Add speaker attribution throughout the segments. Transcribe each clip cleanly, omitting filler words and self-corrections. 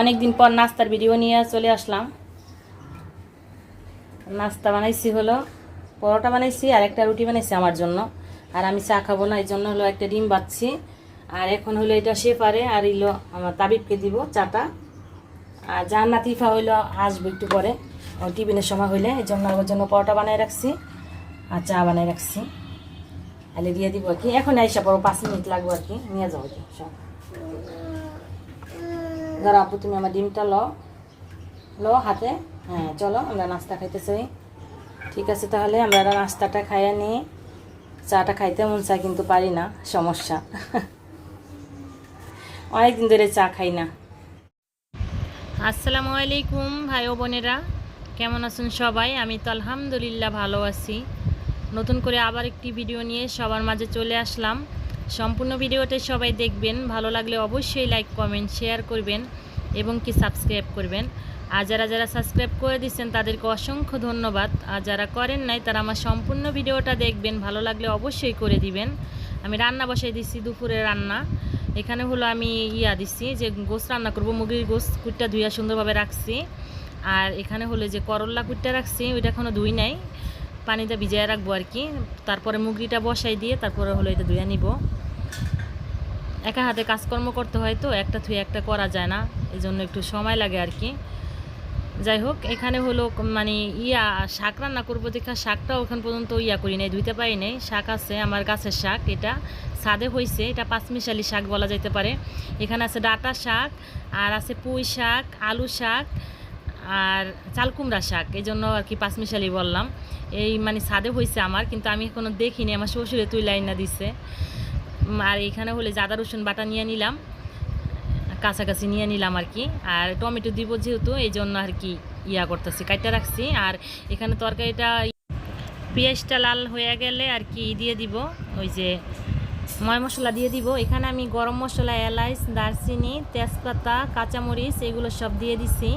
Speaker 1: অনেক দিন পর নাস্তার ভিডিও নিয়ে চলে আসলাম। নাস্তা বানাইছি হলো পরোটা বানাইছি আর একটা রুটি বানাইছি আমার জন্য, আর আমি চা খাবো না, এই জন্য হলো একটা ডিম বাচ্ছি। আর এখন হলো এটা শেফারে আর হইলো আমার তাবিবকে দিব চাটা। আর জান্নাত ইফা হইলো আসবো একটু পরে, ওই টিফিনের সময় হইলে, এই জন্য ওর জন্য পরোটা বানাই রাখছি আর চা বানাই রাখছি। তাহলে দিয়ে দিব আর কি, এখন আইসা পড়ো 5 মিনিট লাগবে আর কি, নিয়ে যাবো কি সব। ধরো আপু তুমি আমার ডিমটা লো হাতে। হ্যাঁ চলো আমরা নাস্তা খাইতে চাই। ঠিক আছে তাহলে আমরা নাস্তাটা খাইয়ে নিই। চাটা খাইতে মন চায় কিন্তু পারি না, সমস্যা। অনেকদিন ধরে চা খাই না। আসসালামু আলাইকুম ভাই ও বোনেরা, কেমন আছেন সবাই? আমি তো আলহামদুলিল্লাহ ভালো আছি। নতুন করে আবার একটি ভিডিও নিয়ে সবার মাঝে চলে আসলাম। সম্পূর্ণ ভিডিওটা সবাই দেখবেন, ভালো লাগলে অবশ্যই লাইক কমেন্ট শেয়ার করবেন এবং কি সাবস্ক্রাইব করবেন। আর যারা যারা সাবস্ক্রাইব করে দিচ্ছেন তাদেরকে অসংখ্য ধন্যবাদ, আর যারা করেন নাই তারা আমার সম্পূর্ণ ভিডিওটা দেখবেন, ভালো লাগলে অবশ্যই করে দিবেন। আমি রান্না বসাই দিচ্ছি, দুপুরে রান্না। এখানে হলো আমি দিচ্ছি যে গোস্ত রান্না করব, মুরগির গোস্ত কুটটা ধুইয়া সুন্দরভাবে রাখছি। আর এখানে হলো যে করল্লা কুটটা রাখছি, ওইটা এখনও ধুই নাই, পানিতে ভিজিয়ে রাখবো আর কি। তারপরে মুরগিটা বসাই দিয়ে তারপরে হলো এটা ধুয়ে নিব। একা হাতে কাজকর্ম করতে হয় তো, একটা থুয়ে একটা করা যায় না, এই জন্য একটু সময় লাগে আর কি। যাই হোক, এখানে হলো মানে শাক রান্না করবো দেখা, শাকটাও ওখান পর্যন্ত করি নাই, ধুইতে পারি নাই। শাক আছে আমার গাছের শাক, এটা ছাদে হয়েছে, এটা পাঁচমিশালি শাক বলা যেতে পারে। এখানে আছে ডাঁটা শাক, আর আছে পুঁই শাক, আলু শাক, আর চালকুমড়া শাক, এই জন্য আর কি পাঁচমিশালি বললাম। এই মানে ছাদে হয়েছে আমার, কিন্তু আমি এখনও দেখিনি, আমার শ্বশুরে তুই লাইনা দিছে। আর এখানে হলে আদা রসুন বাটা নিয়ে নিলাম, কাছাকাছি নিয়ে নিলাম আর কি। আর টমেটো দিব যেহেতু, এই জন্য আর কি করতেছি, কাটতে রাখছি। আর এখানে তরকারিটা পেঁয়াজটা লাল হয়ে গেলে আর কি দিয়ে দিব, ওই যে ময় মশলা দিয়ে দিব। এখানে আমি গরম মশলা, এলাচ, দারচিনি, তেজপাতা, কাঁচামরিচ এগুলো সব দিয়ে দিছি।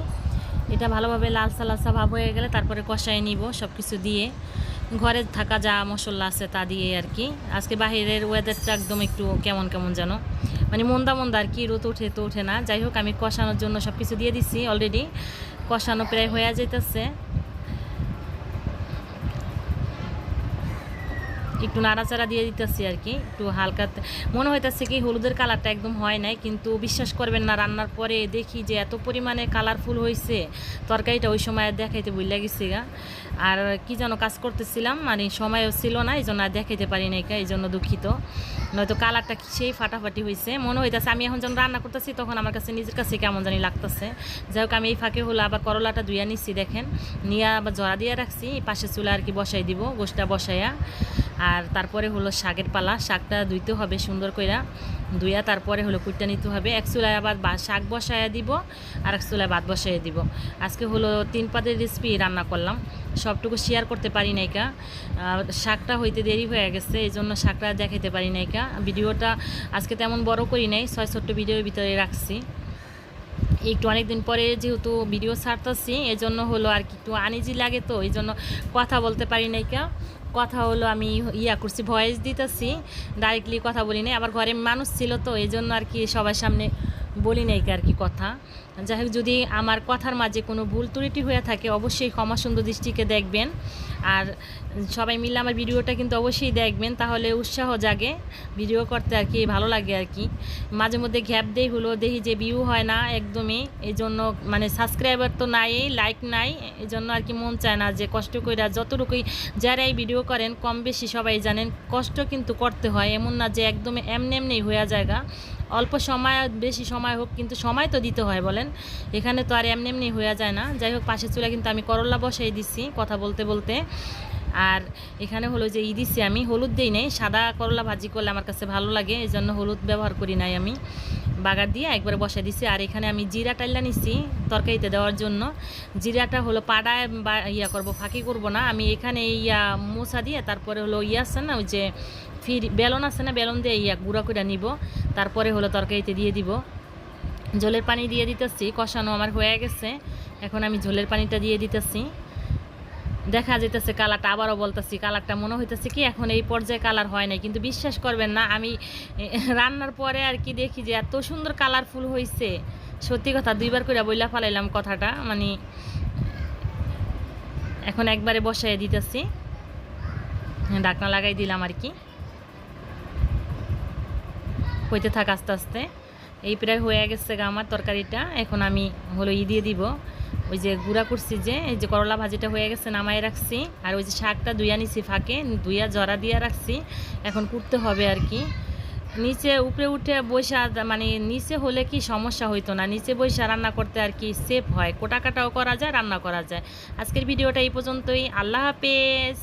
Speaker 1: এটা ভালোভাবে লালসা লালসা ভাব হয়ে গেলে তারপরে কষায় নিব সব কিছু দিয়ে, ঘরে থাকা যা মশলা আছে তা দিয়ে আর কি। আজকে বাহিরের ওয়েদারটা একদম একটু কেমন কেমন যেন, মানে মন্দা মন্দা আর কি, রোদ ওঠে তো ওঠে না। যাই হোক, আমি কষানোর জন্য সব কিছু দিয়ে দিছি অলরেডি, কষানো প্রায় হয়ে যেতেছে। একটু নাড়াচাড়া দিয়ে দিতেছি আর কি, একটু হালকা। মনে হইতেছে কি হলুদের কালারটা একদম হয় নাই, কিন্তু বিশ্বাস করবেন না, রান্নার পরে দেখি যে এত পরিমাণে কালারফুল হয়েছে তরকারিটা, ওই সময় দেখাইতে ভুলে গেছি গা। আর কি যেন কাজ করতেছিলাম, মানে সময়ও ছিল না, এই জন্য আর দেখাইতে পারি নাই, এই জন্য দুঃখিত। নয়তো কালারটা সেই ফাটাফাটি হয়েছে মনে হইতেছে। আমি এখন যখন রান্না করতেছি তখন আমার কাছে নিজের কাছে কেমন জানি লাগতেছে। যাই হোক, আমি এই ফাঁকে হলো আবার করলাটা ধুইয়া নিচ্ছি, দেখেন, নিয়ে আবার জড়া দিয়ে রাখছি, পাশে চুলা আর কি বসাই দিব, গোষ্ঠটা বসাইয়া। আর তারপরে হলো শাকের পালা, শাকটা ধুইতে হবে সুন্দর কইরা, ধুইয়া তারপরে হলো কুটটা নিতে হবে। এক চুলায় আবার শাক বসাইয়া দিব, আর এক চুলায় ভাত বসাইয়া দিব। আজকে হলো 3 পাতের রেসিপি রান্না করলাম, সবটুকু শেয়ার করতে পারি নাই কা, শাকটা হইতে দেরি হয়ে গেছে, এই জন্য শাকটা দেখাইতে পারি নাই কা। ভিডিওটা আজকে তেমন বড় করি নাই, 6 ছোট্ট ভিডিওর ভিতরে রাখছি। একটু অনেকদিন পরে যেহেতু ভিডিও ছাড়তেছি, এজন্য হলো আর কি একটু আনইজি লাগে, তো এই জন্য কথা বলতে পারি নাই কা। কথা হলো আমি করছি, ভয়েস দিতেছি, ডাইরেক্টলি কথা বলি নাই। আবার ঘরে মানুষ ছিল তো, এই জন্য আর কি সবার সামনে বলি নাই আর কি কথা। যাই হোক, যদি আমার কথার মাঝে কোনো ভুল ত্রুটি হয়ে থাকে অবশ্যই ক্ষমা সুন্দর দৃষ্টিকে দেখবেন। আর সবাই মিলে আমার ভিডিওটা কিন্তু অবশ্যই দেখবেন, তাহলে উৎসাহ জাগে ভিডিও করতে আর কি, ভালো লাগে আর কি। মাঝে মধ্যে গ্যাপ দেই হলো, দেখি যে ভিউ হয় না একদমই, এই জন্য মানে সাবস্ক্রাইবার তো নাই, লাইক নাই, এই জন্য আর কি মন চায় না যে কষ্ট করে যতটুকুই যারাই ভিডিও করেন কম বেশি সবাই জানেন কষ্ট কিন্তু করতে হয়, এমন না যে একদমই এমনি হয়ে যায়গা। অল্প সময় বেশি সময় হোক, কিন্তু সময় তো দিতে হয় বলেন, এখানে তো আর এমনি হয়ে যায় না। যাই হোক, পাশের চুলা কিন্তু আমি করলা বসাই দিচ্ছি কথা বলতে বলতে। আর এখানে হলো যে দিচ্ছি, আমি হলুদ দিই নাই, সাদা করলা ভাজি করলে আমার কাছে ভালো লাগে, এই জন্য হলুদ ব্যবহার করি নাই, আমি বাগার দিয়ে একবারে বসাই দিচ্ছি। আর এখানে আমি জিরা টাইলা নিচ্ছি তরকারিতে দেওয়ার জন্য। জিরাটা হলো পাড়ায় বা করবো, ফাঁকি করব না, আমি এখানে মোছা দিয়ে তারপরে হলো আছে না, ওই যে বেলন আছে না, বেলন দিয়ে গুঁড়া করে নিব, তারপরে হলো তরকারিতে দিয়ে দিব। ঝোলের পানি দিয়ে দিতেছি, কষানো আমার হয়ে গেছে, এখন আমি ঝোলের পানিটা দিয়ে দিতেছি। দেখা যেতেছে কালারটা, আবারও বলতেছি, কালারটা মনে হইতেছে কি এখন এই পর্যায়ে কালার হয় নাই, কিন্তু বিশ্বাস করবেন না, আমি রান্নার পরে আর কি দেখি যে এত সুন্দর কালারফুল হয়েছে, সত্যি কথা 2বার করে বইলা ফালাইলাম কথাটা, মানে এখন একবারে বসায় দিতেছি, ঢাকনা লাগাই দিলাম আর কি, হইতে থাক আস্তে আস্তে। এই প্রায় হয়ে গেছে গা আমার তরকারিটা। এখন আমি হলো দিয়ে দিব, ওই যে গুঁড়া করছি যে, এই যে করলা ভাজিটা হয়ে গেছে নামাই রাখছি, আর ওই যে শাকটা ধুইয়া নিছি ফাঁকে, ধুইয়া জরা দিয়ে রাখছি, এখন কুটতে হবে আর কি। নিচে উপরে উঠে বৈশা, মানে নিচে হলে কি সমস্যা হইতো না, নিচে বৈশা রান্না করতে আর কি সেফ হয়, কোটা কাটাও করা যায়, রান্না করা যায়। আজকের ভিডিওটা এই পর্যন্তই। আল্লাহ হাফেজ।